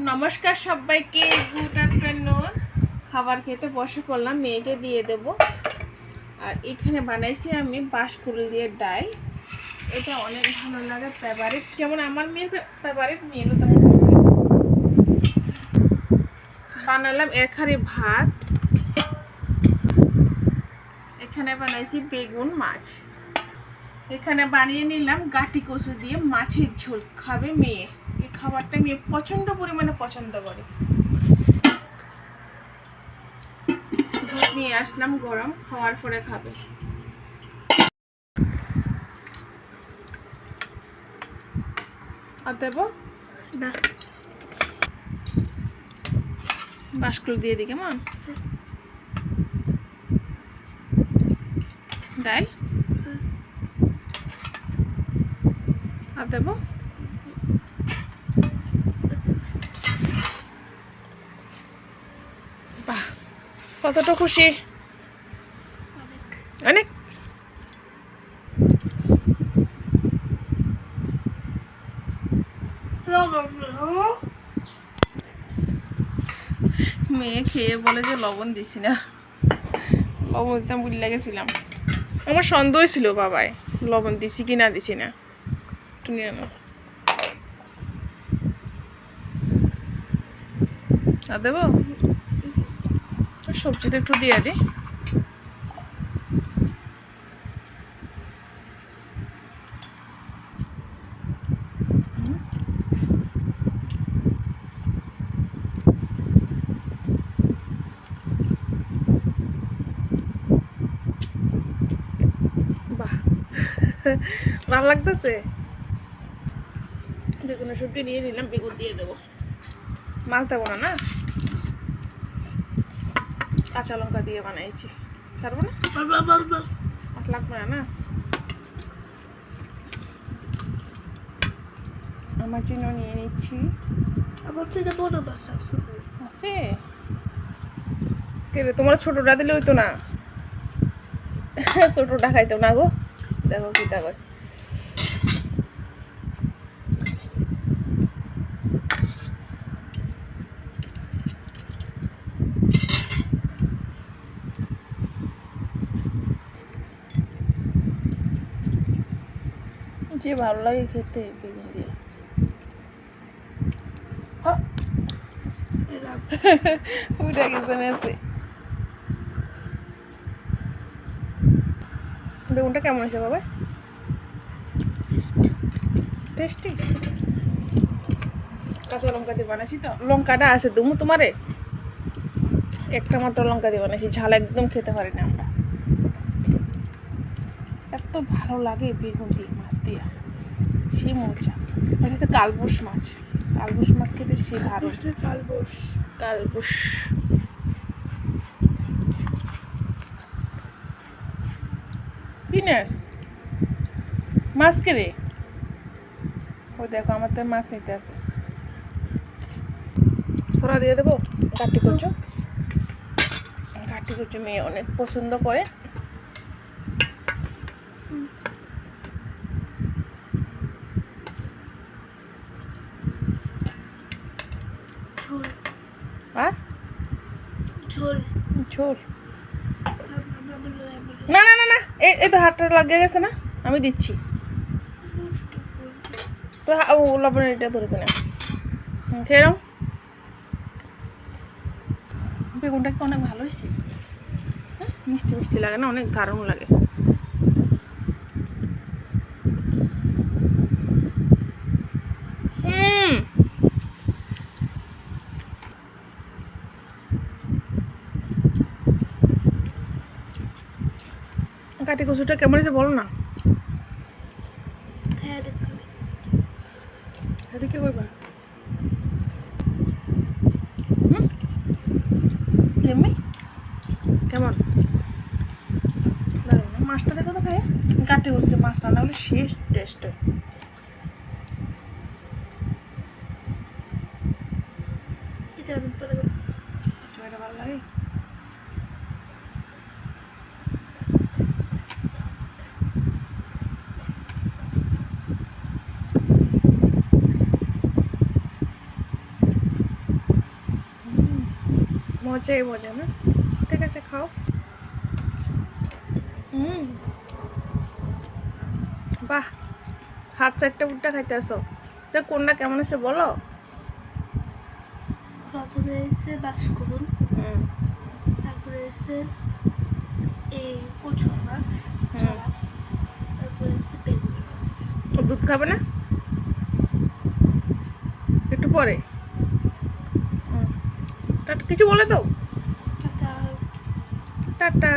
নমস্কার সবাইকে, good afternoon. খাবার খেতে বসে পড়লাম, মেয়েকে দিয়ে দেব। আর এখানে বানাইছি আমি বাঁশকুড়ুল দিয়ে ডাল। এটা অনেক ভালো লাগে, ফেভারিট, যেমন আমার মেয়ের ফেভারিট, মেয়েরও তেমন। বানালাম এখানে ভাত, এখানে বানাইছি বেগুন মাছ, এখানে বানিয়ে নিলাম গাটি কচু দিয়ে মাছের ঝোল। খাবে মেয়ে, এই খাবারটা মেয়ে প্রচণ্ড পরিমাণে পছন্দ করে। দুধ নিয়ে আসলাম গরম, খাওয়ার পরে খাবে। আর দেবো না, বাঁশকুড়ুল দিয়ে দিই কেমন। ডাল আর দেবো। বাহ, কতটা খুশি, অনেক। মেয়ে খেয়ে বলে যে লবণ দিছি না, লবণ দিতাম বুঝলে গেছিলাম। আমার সন্দেহ ছিল বাবাই লবণ দিছি কি না দিছি না। নিয়ে না আর দেবো, সবজিটা একটু দিয়ে দিই। বাহ, ভালো লাগতেছে। বেগুনের সবজি নিয়ে নিলাম, বেগুন দিয়ে দেবো। মাছ দেবো না, না কাঁচা লঙ্কা দিয়ে বানাইছি, পারবো না, মাছ লাগবে না। আমার জন্য নিয়ে নিচ্ছি। আছে কেবে, তোমার ছোটটা দিলে হইতো না, ছোটটা খাইতো না গো। দেখো কি তা কয়। যে ভালো লাগে খেতে বেগুন দিয়ে। ওইটা কিচেনে আছে। বেগুনটা কেমন হয়েছে বাবা? টেস্টি। কাঁচা লঙ্কা দিয়ে বানাইছি তো, লঙ্কাটা আছে দুমু তোমারে, একটা মাত্র লঙ্কা দিয়ে বানাইছি, ঝাল একদম খেতে পারি না আমরা। এত ভালো লাগে বেগুন দিয়ে মাছ দিয়ে, সে মজা। এটা হচ্ছে কালবোস মাছ, কালবোস মাছ খেতে সে দারুণ। কালবোস পিনাস মাছ কে রে? ওই দেখো আমার তো মাছ নিতে আছে। সরা দিয়ে দেবো। কাটি কচু, কাটি কচু মেয়ে অনেক পছন্দ করে। আর ঝোল ঝোল না না না না, এই তো হাতটা লাগিয়ে গেছে না, আমি দিচ্ছি তো। লবণের এটা ধরবে না, খেয়ে নাও। বেগুনটা কি অনেক ভালো হয়েছে, মিষ্টি মিষ্টি লাগে না, অনেক দারুণ লাগে। কাটি কচুটা কেমন হয়েছে বলো না। এদিকে কইবা এমনি কেমন দারুণ। মাছটা দেখো তো খাই, কাটি কচুতে মাছ রান্না হলে শেষ টেস্ট হয়। এটা ভালো লাগে। মজাই মজা না। ঠিক আছে, খাও। বাহ, হাত চারটে উঠটা খাইতে আসো। তো কোনটা কেমন আছে বলো। প্রথমে এসে বাসকরুন, তারপরে এসে এই কচুর মাছ, তারপরে এসে বেগুনি মাছ। দুধ খাবে না একটু পরে? কিছু বলে দাও। টাটা। টাটা।